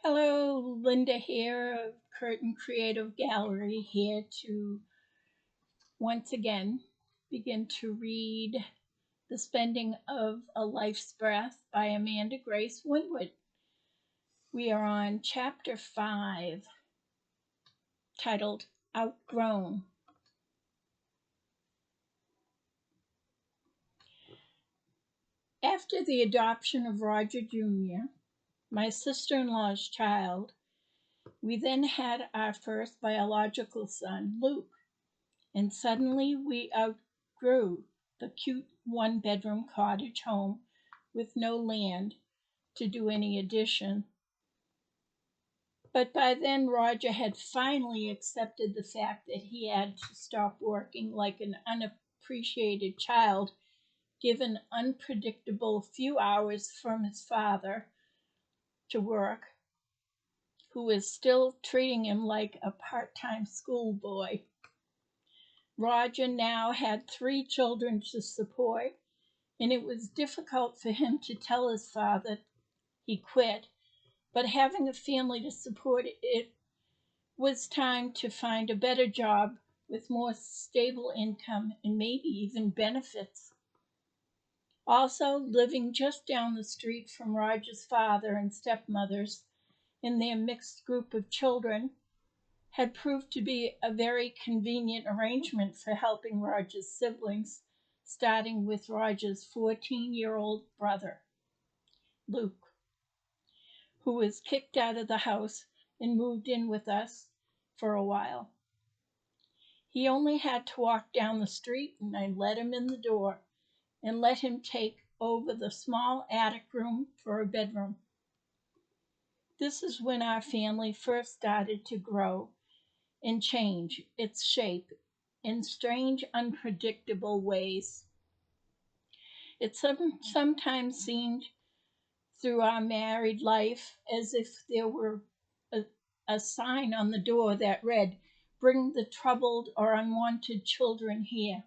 Hello, Linda here of Curtin Creative Gallery, here to once again begin to read The Spending of a Life's Breath by Amanda Grace Winwood. We are on chapter 5, titled Outgrown. After the adoption of Roger Jr., my sister-in-law's child, we then had our first biological son, Luke, and suddenly we outgrew the cute one-bedroom cottage home with no land to do any addition. But by then Roger had finally accepted the fact that he had to stop working like an unappreciated child, given unpredictable few hours from his father to work, who was still treating him like a part-time schoolboy. Roger now had 3 children to support, and it was difficult for him to tell his father he quit, but having a family to support, it was time to find a better job with more stable income and maybe even benefits. Also, living just down the street from Roger's father and stepmothers and their mixed group of children had proved to be a very convenient arrangement for helping Roger's siblings, starting with Roger's 14-year-old brother, Luke, who was kicked out of the house and moved in with us for a while. He only had to walk down the street, and I let him in the door and let him take over the small attic room for a bedroom. This is when our family first started to grow and change its shape in strange, unpredictable ways. It sometimes seemed through our married life as if there were a sign on the door that read, "Bring the troubled or unwanted children here."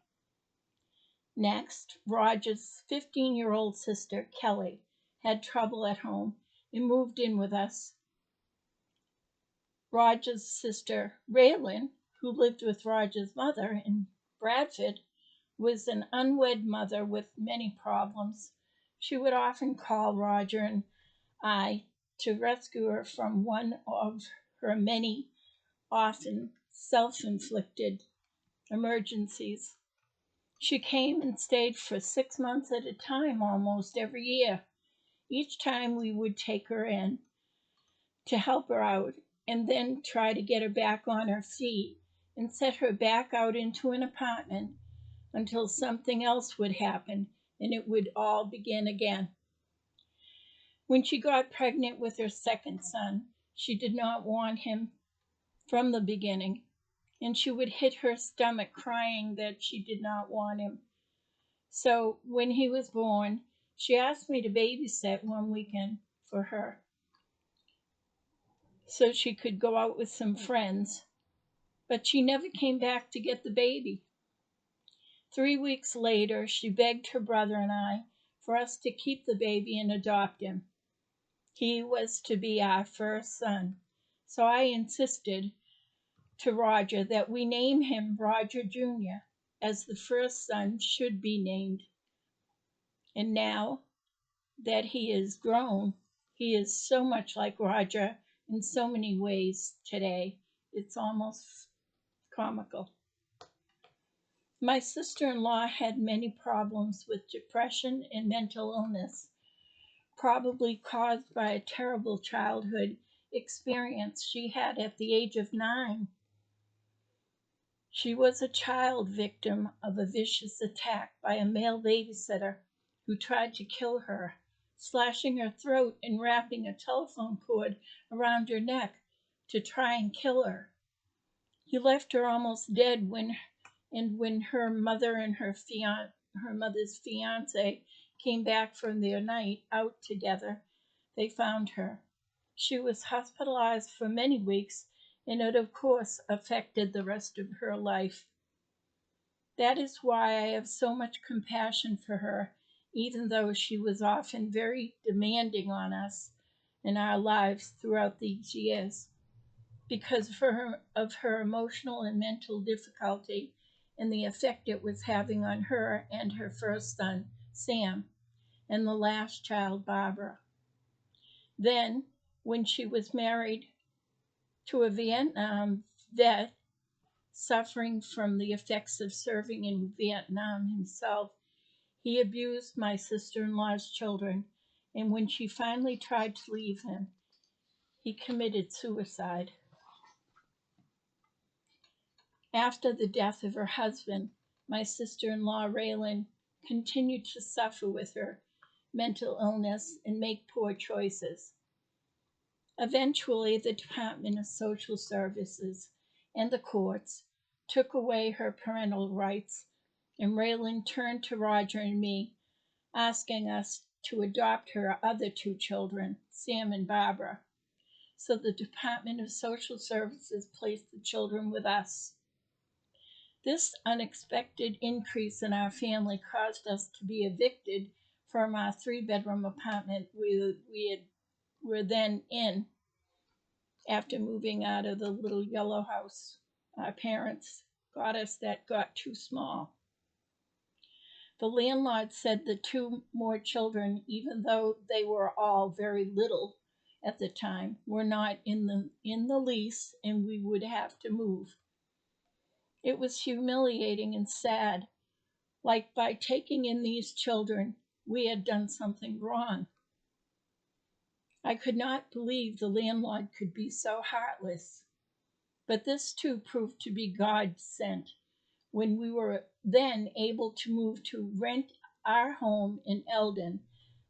Next, Roger's 15-year-old sister, Kelly, had trouble at home and moved in with us. Roger's sister, Raylan, who lived with Roger's mother in Bradford, was an unwed mother with many problems. She would often call Roger and I to rescue her from one of her many, often self-inflicted emergencies. She came and stayed for 6 months at a time almost every year. Each time we would take her in to help her out and then try to get her back on her feet and set her back out into an apartment until something else would happen and it would all begin again. When she got pregnant with her second son, she did not want him from the beginning, and she would hit her stomach crying that she did not want him. So when he was born, she asked me to babysit one weekend for her so she could go out with some friends, but she never came back to get the baby. 3 weeks later, she begged her brother and I for us to keep the baby and adopt him. He was to be our first son, so I insisted to Roger that we name him Roger Jr., as the first son should be named. And now that he is grown, he is so much like Roger in so many ways today, it's almost comical. My sister-in-law had many problems with depression and mental illness, probably caused by a terrible childhood experience she had at the age of 9. She was a child victim of a vicious attack by a male babysitter who tried to kill her, slashing her throat and wrapping a telephone cord around her neck to try and kill her. He left her almost dead when her mother and her mother's fiance came back from their night out together, they found her. She was hospitalized for many weeks, and it of course affected the rest of her life. That is why I have so much compassion for her, even though she was often very demanding on us in our lives throughout these years because of her emotional and mental difficulty and the effect it was having on her and her first son, Sam, and the last child, Barbara. Then, when she was married to a Vietnam vet suffering from the effects of serving in Vietnam himself, he abused my sister in law's children, and when she finally tried to leave him, he committed suicide. After the death of her husband, my sister in law, Raylan, continued to suffer with her mental illness and make poor choices. Eventually, the Department of Social Services and the courts took away her parental rights, and Raylan turned to Roger and me, asking us to adopt her other two children, Sam and Barbara. So the Department of Social Services placed the children with us. This unexpected increase in our family caused us to be evicted from our three-bedroom apartment were then in after moving out of the little yellow house our parents got us that got too small. The landlord said the two more children, even though they were all very little at the time, were not in the lease and we would have to move. It was humiliating and sad, like by taking in these children, we had done something wrong. I could not believe the landlord could be so heartless. But this too proved to be God sent when we were then able to move to rent our home in Eldon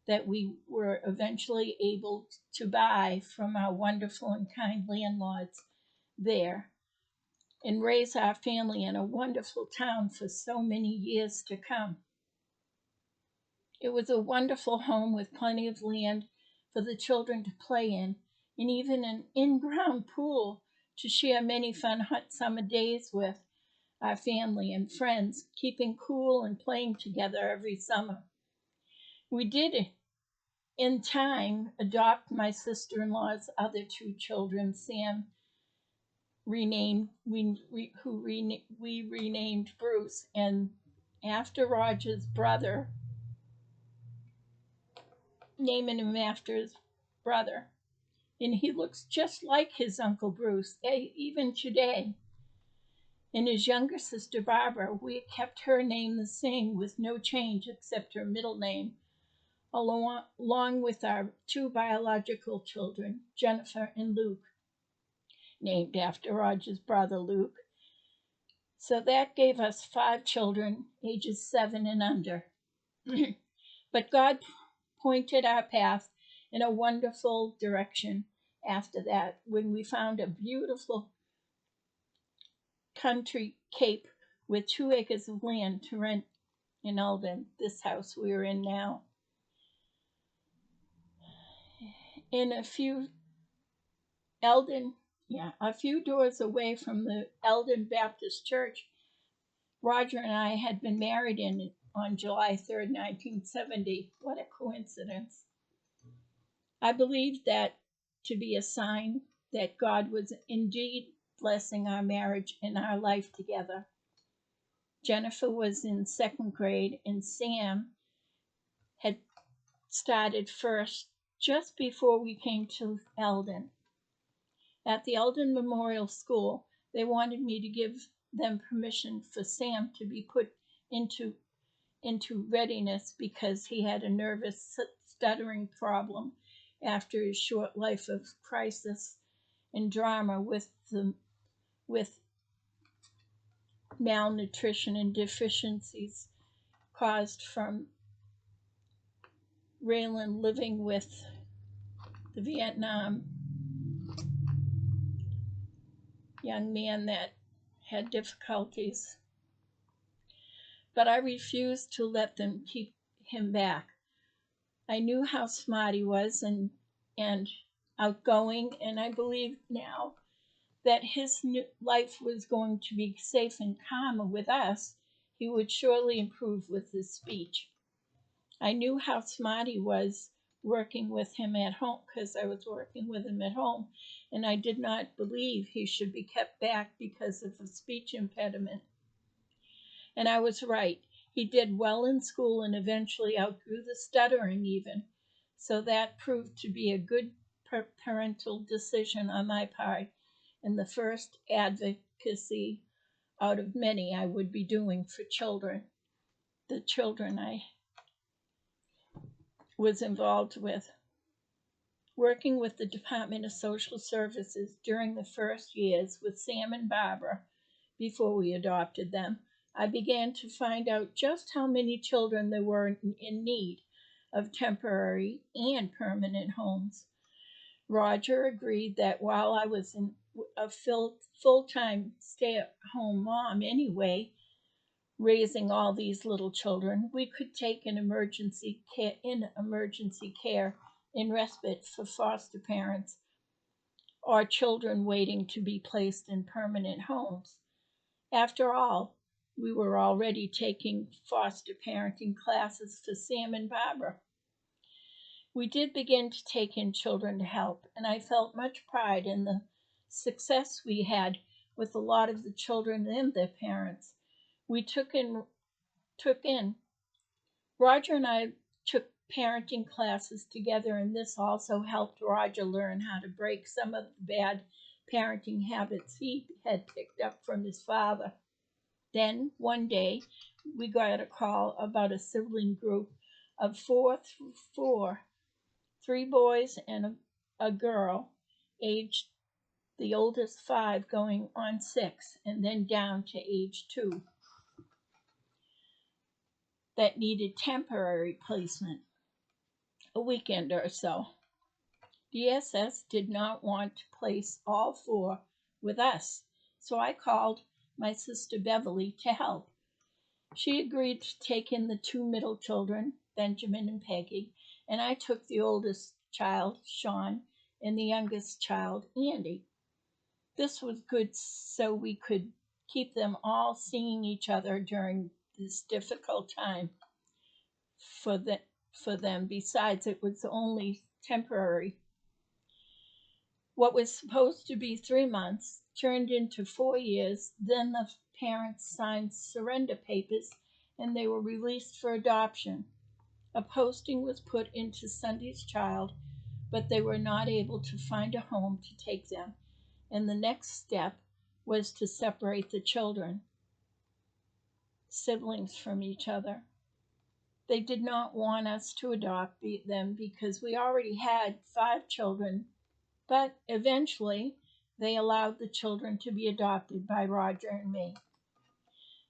that we were eventually able to buy from our wonderful and kind landlords there and raise our family in a wonderful town for so many years to come. It was a wonderful home with plenty of land for the children to play in, and even an in-ground pool to share many fun hot summer days with our family and friends, keeping cool and playing together every summer. We did, in time, adopt my sister-in-law's other two children, Sam, we renamed Bruce, and after Roger's brother, naming him after his brother. And he looks just like his Uncle Bruce, even today. And his younger sister, Barbara, we kept her name the same with no change except her middle name, along with our two biological children, Jennifer and Luke, named after Roger's brother, Luke. So that gave us 5 children, ages 7 and under. But God pointed our path in a wonderful direction after that when we found a beautiful country cape with 2 acres of land to rent in Eldon, this house we are in now. In a few doors away from the Eldon Baptist Church Roger and I had been married on July 3rd, 1970. What a coincidence. I believed that to be a sign that God was indeed blessing our marriage and our life together. Jennifer was in 2nd grade and Sam had started first just before we came to Eldon. At the Eldon Memorial School, they wanted me to give them permission for Sam to be put into readiness because he had a nervous stuttering problem after his short life of crisis and drama with malnutrition and deficiencies caused from Raylan living with the Vietnam young man that had difficulties. But I refused to let them keep him back. I knew how smart he was and outgoing, and I believe now that his life was going to be safe and calm with us. He would surely improve with his speech. I knew how smart he was working with him at home because I was working with him at home, and I did not believe he should be kept back because of a speech impediment. And I was right. He did well in school and eventually outgrew the stuttering, even. So that proved to be a good parental decision on my part, and the first advocacy out of many I would be doing for children, the children I was involved with. Working with the Department of Social Services during the first years with Sam and Barbara, before we adopted them, I began to find out just how many children there were in need of temporary and permanent homes. Roger agreed that while I was a full-time stay-at-home mom anyway, raising all these little children, we could take an emergency care in respite for foster parents or children waiting to be placed in permanent homes. After all, we were already taking foster parenting classes for Sam and Barbara. We did begin to take in children to help, and I felt much pride in the success we had with a lot of the children and their parents. We took in Roger and I took parenting classes together, and this also helped Roger learn how to break some of the bad parenting habits he had picked up from his father. Then, one day, we got a call about a sibling group of four, three boys and a girl, aged the oldest 5 going on 6, and then down to age 2, that needed temporary placement, a weekend or so. DSS did not want to place all 4 with us, so I called my sister Beverly to help. She agreed to take in the 2 middle children, Benjamin and Peggy, and I took the oldest child, Sean, and the youngest child, Andy. This was good so we could keep them all seeing each other during this difficult time for them. Besides, it was only temporary. What was supposed to be 3 months turned into 4 years. Then the parents signed surrender papers and they were released for adoption. A posting was put into Sunday's Child, but they were not able to find a home to take them, and the next step was to separate the siblings from each other. They did not want us to adopt them because we already had 5 children, but eventually they allowed the children to be adopted by Roger and me.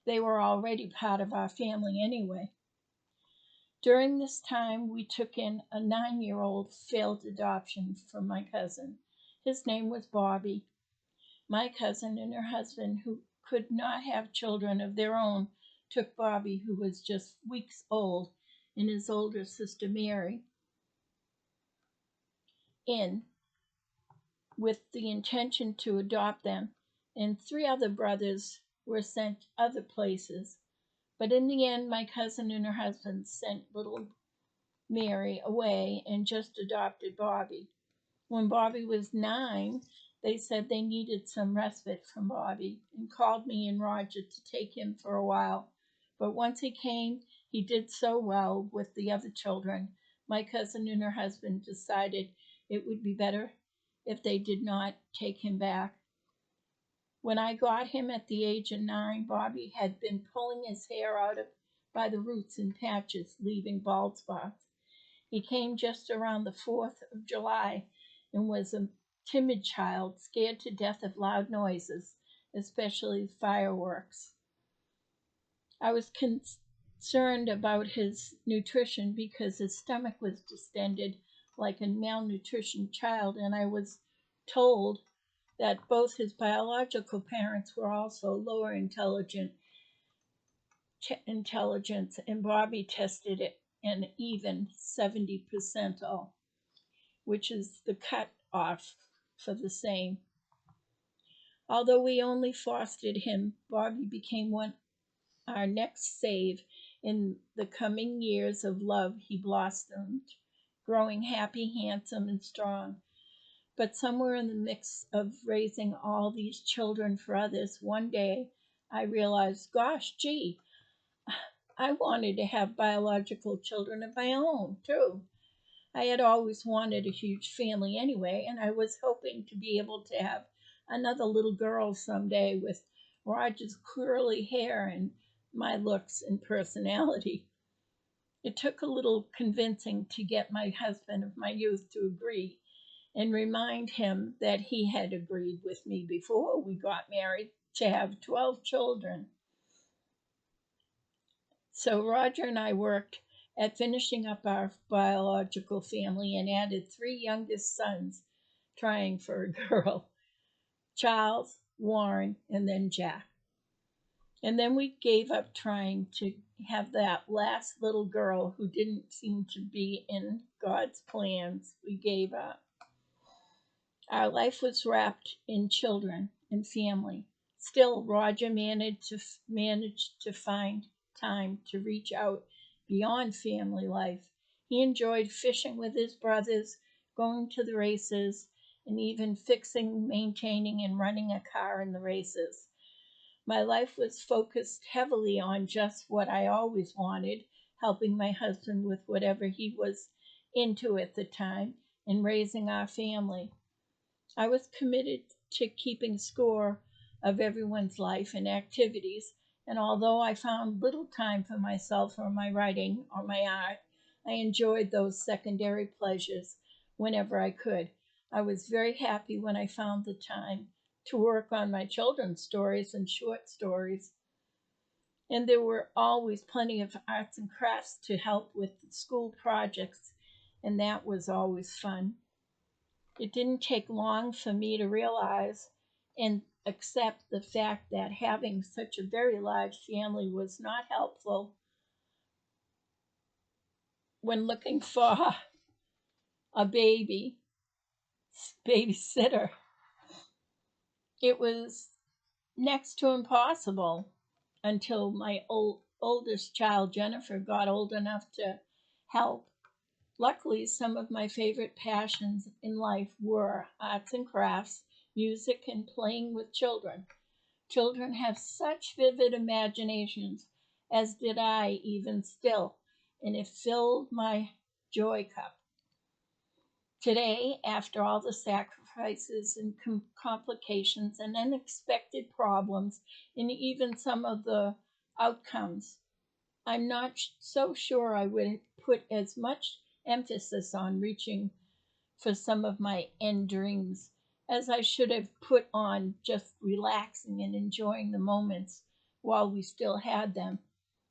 They were already part of our family anyway. During this time, we took in a 9-year-old failed adoption from my cousin. His name was Bobby. My cousin and her husband, who could not have children of their own, took Bobby, who was just weeks old, and his older sister Mary, in with the intention to adopt them, and 3 other brothers were sent other places. But in the end, my cousin and her husband sent little Mary away and just adopted Bobby. When Bobby was 9, they said they needed some respite from Bobby and called me and Roger to take him for a while. But once he came, he did so well with the other children. My cousin and her husband decided it would be better if they did not take him back. When I got him at the age of 9, Bobby had been pulling his hair out by the roots in patches, leaving bald spots. He came just around the 4th of July and was a timid child, scared to death of loud noises, especially fireworks. I was concerned about his nutrition because his stomach was distended like a malnutritioned child, and I was told that both his biological parents were also lower intelligence, and Bobby tested it an even 70 percentile, which is the cut off for the same. Although we only fostered him, Bobby became our next save. In the coming years of love, he blossomed growing happy, handsome, and strong. But somewhere in the mix of raising all these children for others, one day I realized, gosh, gee, I wanted to have biological children of my own, too. I had always wanted a huge family anyway, and I was hoping to be able to have another little girl someday with Roger's curly hair and my looks and personality. It took a little convincing to get my husband of my youth to agree and remind him that he had agreed with me before we got married to have 12 children. So Roger and I worked at finishing up our biological family and added three youngest sons, trying for a girl: Charles, Warren, and then Jack. And then we gave up trying to have that last little girl who didn't seem to be in God's plans. We gave up. Our life was wrapped in children and family. Still, Roger managed to find time to reach out beyond family life. He enjoyed fishing with his brothers, going to the races, and even fixing, maintaining, and running a car in the races. My life was focused heavily on just what I always wanted, helping my husband with whatever he was into at the time and raising our family. I was committed to keeping score of everyone's life and activities, and although I found little time for myself or my writing or my art, I enjoyed those secondary pleasures whenever I could. I was very happy when I found the time to work on my children's stories and short stories. And there were always plenty of arts and crafts to help with school projects, and that was always fun. It didn't take long for me to realize and accept the fact that having such a very large family was not helpful when looking for a babysitter. It was next to impossible until my oldest child, Jennifer, got old enough to help. Luckily, some of my favorite passions in life were arts and crafts, music, and playing with children. Children have such vivid imaginations, as did I even still, and it filled my joy cup. Today, after all the sacrifices and complications and unexpected problems, and even some of the outcomes, I'm not so sure I would put as much emphasis on reaching for some of my end dreams as I should have put on just relaxing and enjoying the moments while we still had them,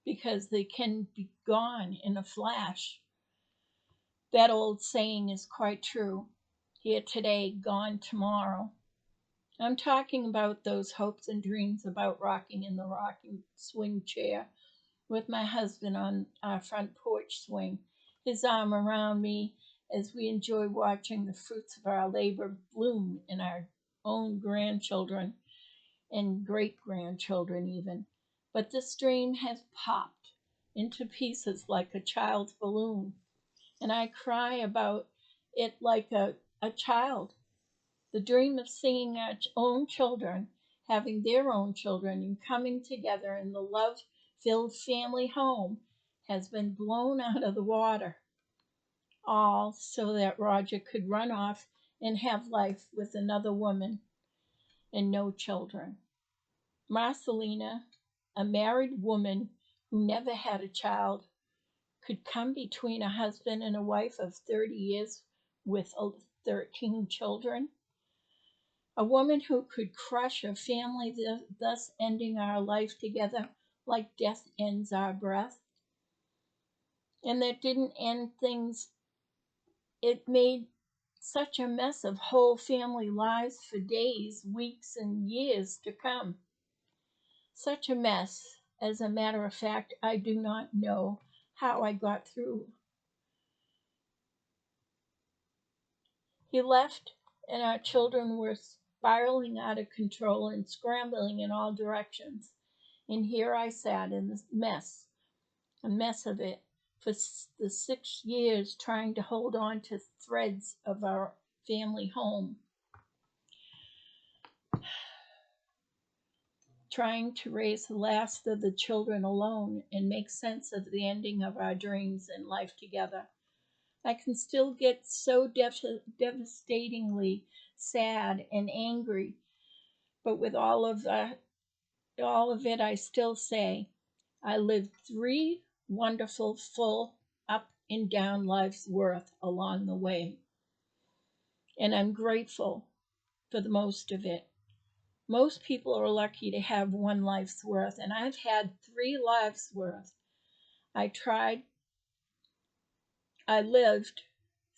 because they can be gone in a flash. That old saying is quite true: here today, gone tomorrow. I'm talking about those hopes and dreams about rocking in the rocking swing chair with my husband on our front porch swing, his arm around me as we enjoy watching the fruits of our labor bloom in our own grandchildren and great grandchildren, even. But this dream has popped into pieces like a child's balloon, and I cry about it like a child. The dream of seeing our own children having their own children and coming together in the love filled family home has been blown out of the water, all so that Roger could run off and have life with another woman and no children. Marcelina, a married woman who never had a child, could come between a husband and a wife of 30 years with 13 children. A woman who could crush a family, thus ending our life together like death ends our breath. And that didn't end things, it made such a mess of whole family lives for days, weeks, and years to come. Such a mess, as a matter of fact, I do not know how I got through. He left, and our children were spiraling out of control and scrambling in all directions. And here I sat in this mess, a mess of it, for the 6 years trying to hold on to threads of our family home, trying to raise the last of the children alone and make sense of the ending of our dreams and life together. I can still get so devastatingly sad and angry, but with all of it, I still say I lived 3 wonderful, full, up and down life's worth along the way, and I'm grateful for the most of it. Most people are lucky to have one life's worth, and I've had 3 lives worth. I tried, I lived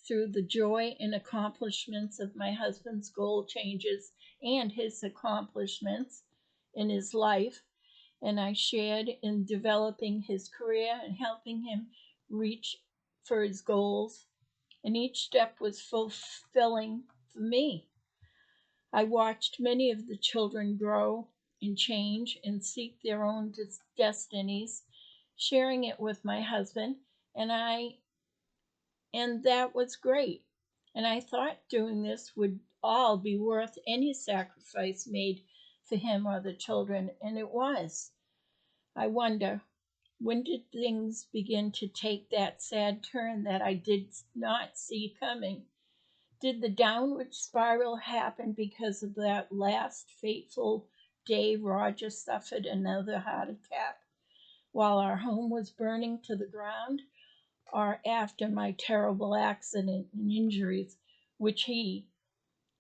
through the joy and accomplishments of my husband's goal changes and his accomplishments in his life, and I shared in developing his career and helping him reach for his goals, and each step was fulfilling for me. I watched many of the children grow and change and seek their own destinies, sharing it with my husband, and that was great. And I thought doing this would all be worth any sacrifice made for him or the children, and it was. I wonder, when did things begin to take that sad turn that I did not see coming? Did the downward spiral happen because of that last fateful day Roger suffered another heart attack while our home was burning to the ground, or after my terrible accident and injuries, which he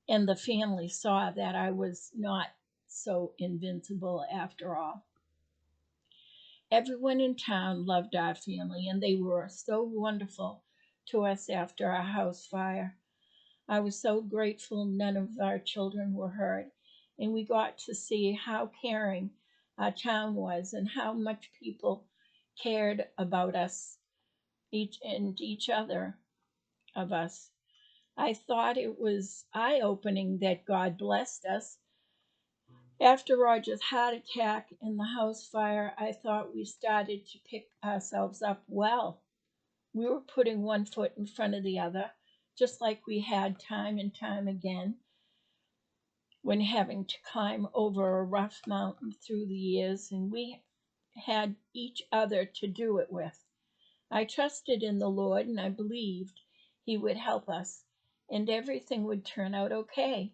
and the family saw that I was not so invincible after all? Everyone in town loved our family, and they were so wonderful to us after our house fire. I was so grateful none of our children were hurt, and we got to see how caring our town was and how much people cared about us, each other of us. I thought it was eye-opening that God blessed us. After Roger's heart attack and the house fire, I thought we started to pick ourselves up well. We were putting one foot in front of the other, just like we had time and time again when having to climb over a rough mountain through the years, and we had each other to do it with. I trusted in the Lord, and I believed He would help us, and everything would turn out okay,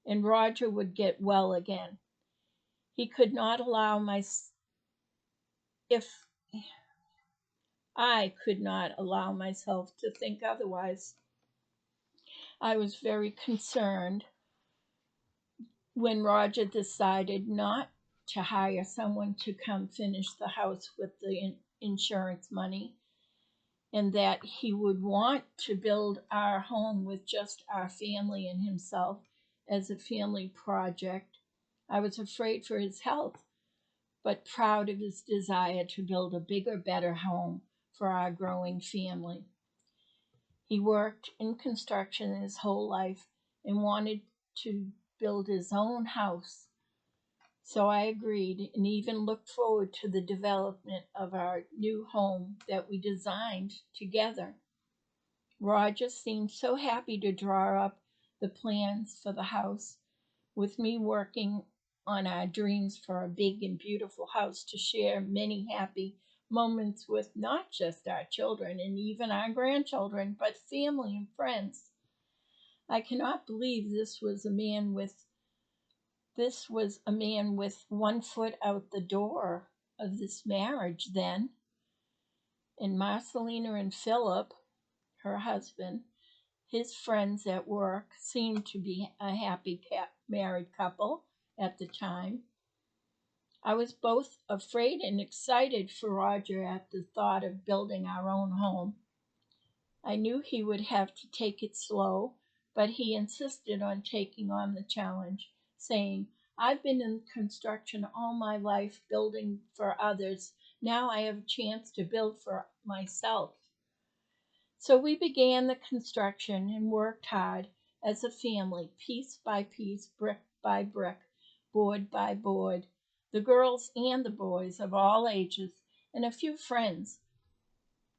and Roger would get well again. He could not allow my if I could not allow myself to think otherwise. I was very concerned when Roger decided not to hire someone to come finish the house with the insurance money, and that he would want to build our home with just our family and himself as a family project. I was afraid for his health, but proud of his desire to build a bigger, better home for our growing family. He worked in construction his whole life and wanted to build his own house. So I agreed and even looked forward to the development of our new home that we designed together. Roger seemed so happy to draw up the plans for the house, with me working on our dreams for a big and beautiful house to share many happy moments with not just our children and even our grandchildren, but family and friends. I cannot believe this was a man with one foot out the door of this marriage then. And Marcelina and Philip, her husband, his friends at work, seemed to be a happy married couple at the time. I was both afraid and excited for Roger at the thought of building our own home. I knew he would have to take it slow, but he insisted on taking on the challenge, saying, "I've been in construction all my life building for others. Now I have a chance to build for myself." So we began the construction and worked hard as a family, piece by piece, brick by brick, board by board. The girls and the boys of all ages, and a few friends,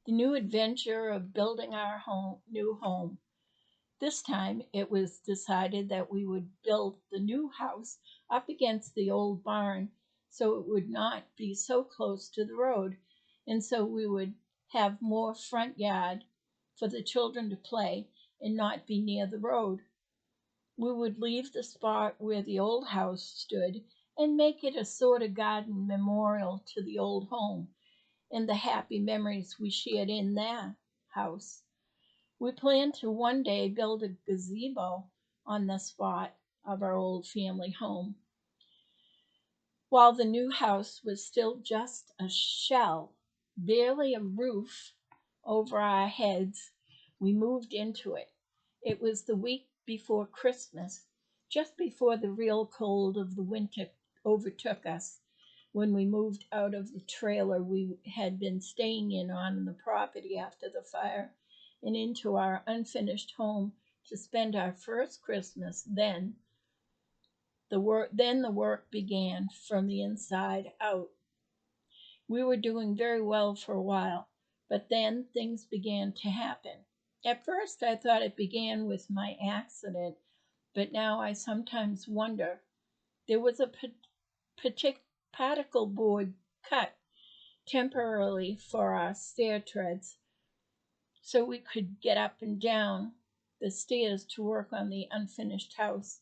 the new adventure of building our new home. This time it was decided that we would build the new house up against the old barn so it would not be so close to the road, and so we would have more front yard for the children to play and not be near the road. We would leave the spot where the old house stood and make it a sort of garden memorial to the old home and the happy memories we shared in that house. We planned to one day build a gazebo on the spot of our old family home. While the new house was still just a shell, barely a roof over our heads, we moved into it. It was the week before Christmas, just before the real cold of the winter overtook us, when we moved out of the trailer we had been staying in on the property after the fire and into our unfinished home to spend our first Christmas. Then the work began from the inside out. We were doing very well for a while, but then things began to happen. At first I thought it began with my accident, but now I sometimes wonder. There was a particle board cut temporarily for our stair treads so we could get up and down the stairs to work on the unfinished house.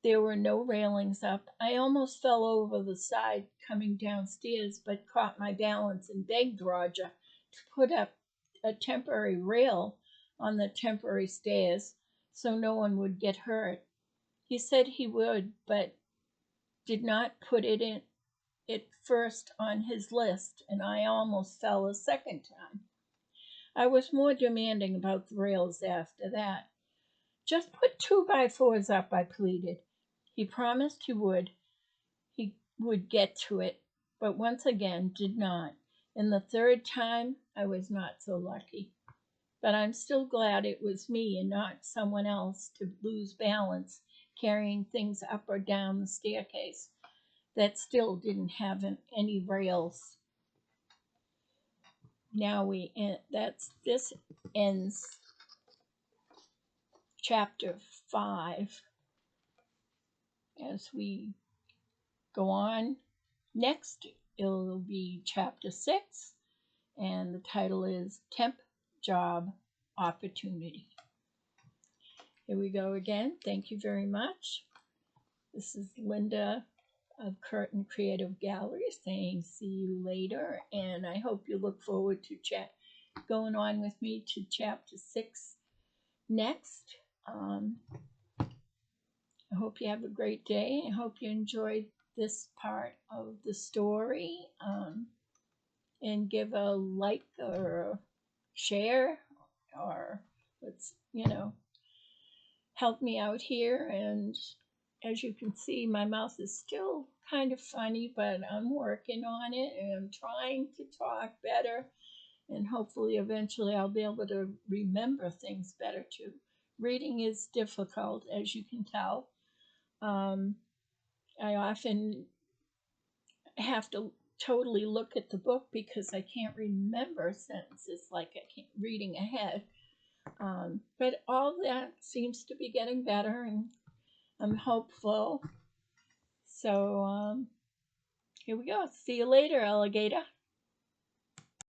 There were no railings up. I almost fell over the side coming downstairs, but caught my balance and begged Roger to put up a temporary rail on the temporary stairs so no one would get hurt. He said he would, but did not put it first on his list, and I almost fell a second time. I was more demanding about the rails after that. Just put 2x4s up, I pleaded. He promised he would get to it, but once again did not. And the third time I was not so lucky. But I'm still glad it was me and not someone else to lose balance carrying things up or down the staircase that still didn't have any rails. Now this ends chapter 5. As we go on next, it'll be chapter 6, and the title is Temp Job Opportunity. Here we go again. Thank you very much. This is Linda of Curtin Creative Gallery saying see you later, and I hope you look forward to going on with me to chapter 6 next. I hope you have a great day. I hope you enjoyed this part of the story, and give a like or a share, or let's help me out here. And as you can see, my mouth is still kind of funny, but I'm working on it and I'm trying to talk better, and hopefully eventually I'll be able to remember things better too. Reading is difficult, as you can tell. I often have to totally look at the book because I can't remember sentences like I can't reading ahead. But all that seems to be getting better, and I'm hopeful. So here we go. See you later, alligator.